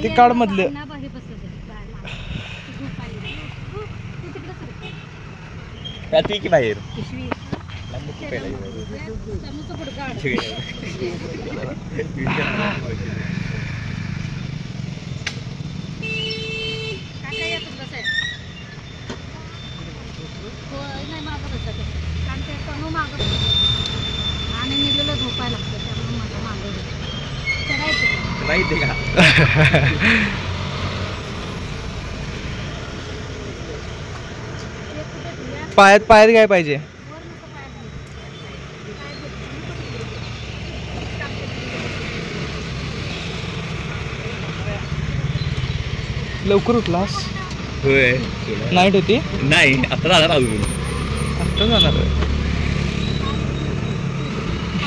ते काढ मधलं. ती की बाहेर झोपायला लागतं त्यामुळे माझं मागं चढायचं माहिती का. पायात पायात काय पाहिजे. लवकर उठलास. होय नाईट होती. नाही आता जाणार अजून. आता जाणार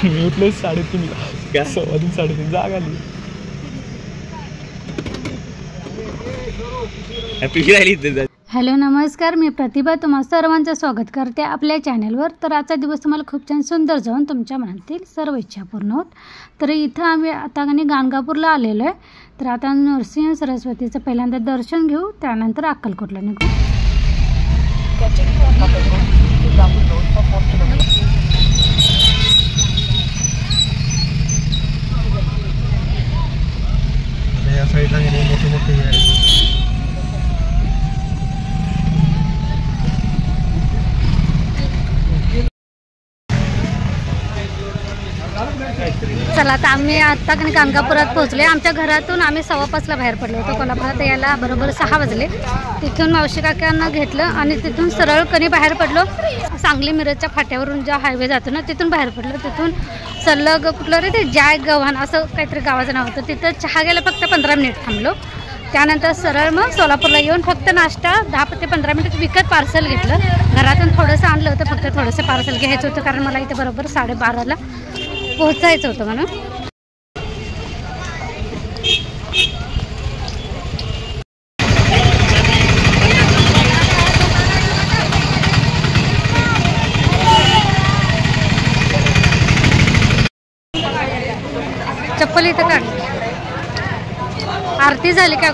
मी उठलो 3:30ला. 3:30 जाग आली. हॅलो नमस्कार, मी प्रतिभा तुम्हा सर्वांचं स्वागत करते आपल्या चॅनलवर. तर आजचा दिवस तुम्हाला खूप छान सुंदर जाऊन तुमच्या मनातील सर्व इच्छा पूर्ण होत. तर इथं आम्ही आता गाणगापूरला आलेलो आहे. तर आता नरसिंह सरस्वतीचं पहिल्यांदा दर्शन घेऊ, त्यानंतर अक्कलकोटला निघू. या साईडला मोठे मोठे चला आता आम्ही आत्ता गाणगापुरात पोहोचले. आमच्या घरातून आम्ही 5:15ला बाहेर पडलो होतो. कोल्हापुरात यायला बरोबर 6 वाजले. तिथून मावशी काकांना घेतलं आणि तिथून सरळ बाहेर पडलो. सांगली मिरजच्या फाट्यावरून ज्या हायवे जातो ना तिथून बाहेर पडलो. तिथून सलग कुठलं रे ते जाय गव्हाण असं काहीतरी गावाचं नाव होतं. तिथं चहा घ्यायला फक्त 15 मिनिट थांबलो. त्यानंतर सरळ मग सोलापूरला येऊन फक्त नाश्ता 10 ते 15 मिनिट विकत पार्सल घेतलं. घरातून थोडंसं आणलं होतं, फक्त थोडंसं पार्सल घ्यायचं होतं कारण मला इथे बरोबर 12:30ला पोहोचायचं होतं म्हणून. चप्पल इथं काढ. आरती झाली का?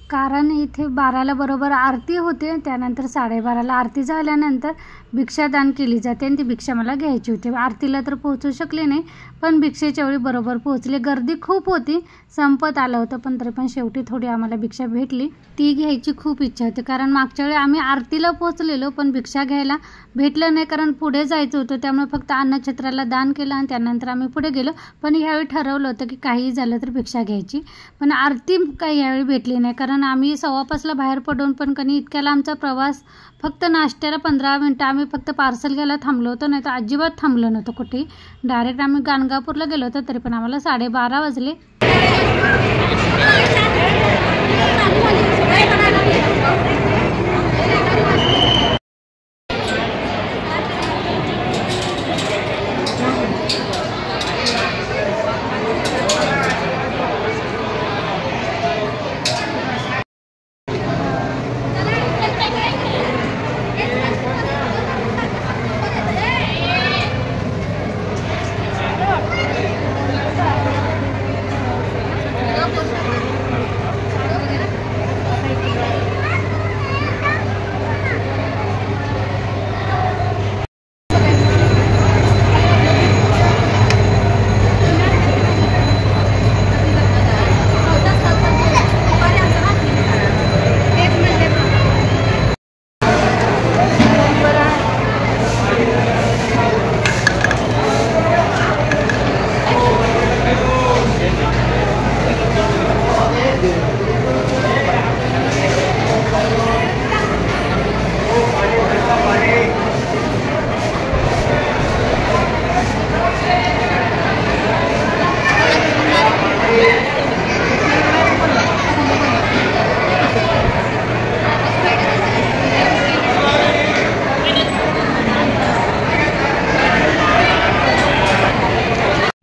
कारण इथे 12ला बरोबर आरती होते. त्यानंतर 12:30ला आरती झाल्यानंतर भिक्षादान केली जाते आणि ती भिक्षा मला घ्यायची होती. आरतीला तर पोहोचू शकले नाही, पण भिक्षेच्या वेळी बरोबर पोहोचले. गर्दी खूप होती, संपत आलं होतं, पण तरी पण शेवटी थोडी आम्हाला भिक्षा भेटली. ती घ्यायची खूप इच्छा होती कारण मागच्या वेळी आम्ही आरतीला पोहोचलेलो पण भिक्षा घ्यायला भेटलं नाही कारण पुढे जायचं होतं. त्यामुळे फक्त अन्नछत्राला दान केलं आणि त्यानंतर आम्ही पुढे गेलो. पण ह्यावेळी ठरवलं होतं की काहीही झालं तर भिक्षा घ्यायची, पण आरती काही यावेळी भेटली नाही कारण आम्ही 5:15ला बाहेर पडून पण इतक्याला आमचा प्रवास. फक्त नाश्त्याला 15 मिनटं आम्ही फक्त पार्सल घ्यायला थांबलो होतो, नाही तर अजिबात थांबलो नव्हतं कुठेही. डायरेक्ट आम्ही गाणगापूरला गेलो होतो, तरी पण आम्हाला 12:30 वाजले.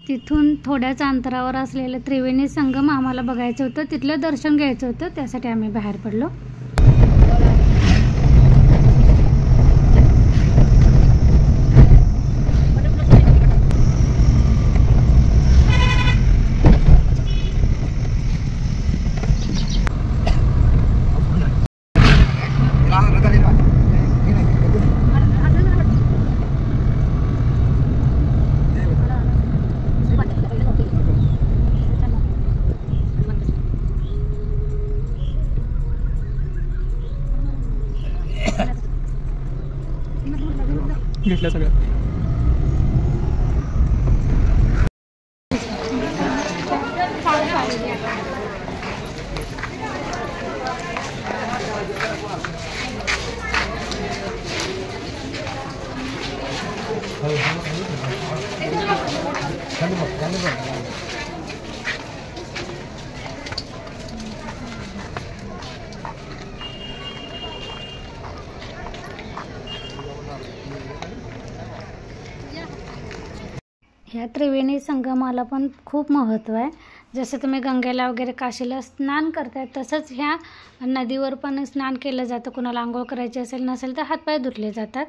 तिथून थोड्याच अंतरावर असलेलं त्रिवेणी संगम आम्हाला बघायचं होतं, तिथलं दर्शन घ्यायचं होतं, त्यासाठी आम्ही बाहेर पडलो. घेतल्या सगळ्या. ह्या त्रिवेणी संगमाला पण खूप महत्त्व आहे. जसं तुम्ही गंगेला वगैरे काशीला स्नान करताय तसंच ह्या नदीवर पण स्नान केलं जातं. कुणाला आंघोळ करायची असेल नसेल तर हातपाय धुतले जातात.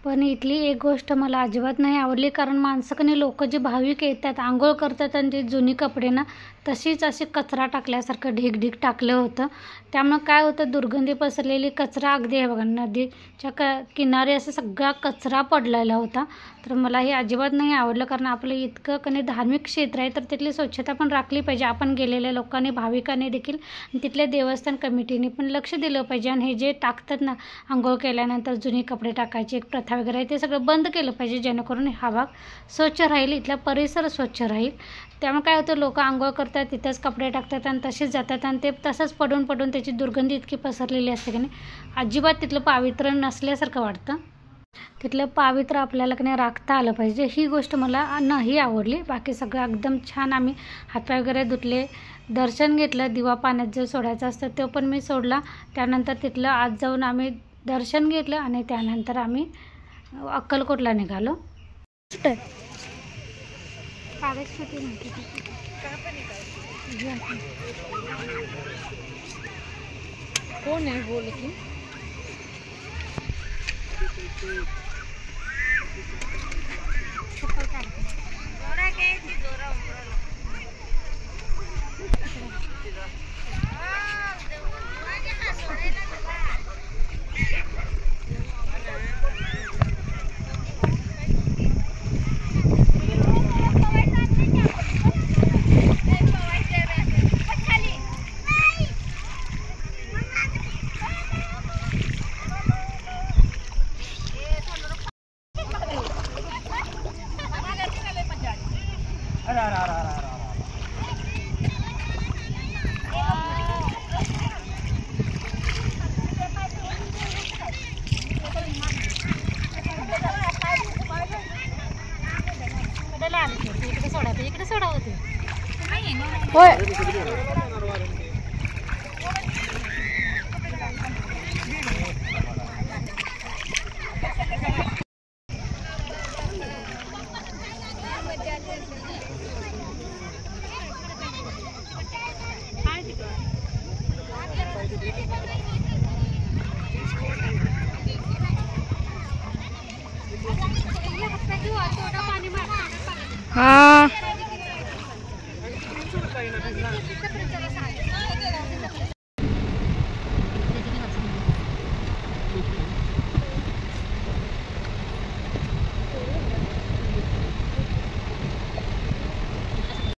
पण इथली एक गोष्ट मला अजिबात नाही आवडली, कारण माणसाकडे लोक जे भाविक येतात आंघोळ करतात आणि ते जुनी कपडे ना तशीच अशी कचरा टाकल्यासारखं ढीग टाकलं होतं. त्यामुळं काय होतं, दुर्गंधी पसरलेली कचरा अगदी आहे बघा, नदीच्या किनारी असं सगळा कचरा पडलेला होता. तर मला हे अजिबात नाही आवडलं, कारण आपलं इतकं कधी धार्मिक क्षेत्र आहे तर तिथली स्वच्छता पण राखली पाहिजे. आपण गेलेल्या लोकांनी भाविकांनी देखील तिथल्या देवस्थान कमिटीने पण लक्ष दिलं पाहिजे. आणि हे जे टाकतात ना आंघोळ केल्यानंतर जुनी कपडे टाकायची एक प्रथा वगैरे आहे ते सगळं बंद केलं पाहिजे, जेणेकरून हा भाग स्वच्छ राहील, इथला परिसर स्वच्छ राहील. त्यामुळे काय होतं, लोक आंघोळ करतात तिथंच कपडे टाकतात आणि तसेच जातात आणि ते तसंच पडून त्याची दुर्गंधी इतकी पसरलेली असते की नाही अजिबात तिथलं पावित्र्य नसल्यासारखं वाटतं. तिथलं पावित्र्य आपल्याला की नाही राखता आलं पाहिजे. ही गोष्ट मला नाही आवडली. बाकी सगळं एकदम छान. आम्ही हातपाय वगैरे धुतले, दर्शन घेतलं. दिवा पाण्यात जो सोडायचा असतं तो पण मी सोडला. त्यानंतर तिथलं आज जाऊन आम्ही दर्शन घेतलं आणि त्यानंतर आम्ही अक्कलकोटला निघालो. कोण आहे बोल की इकडे सोडा होते होय. हा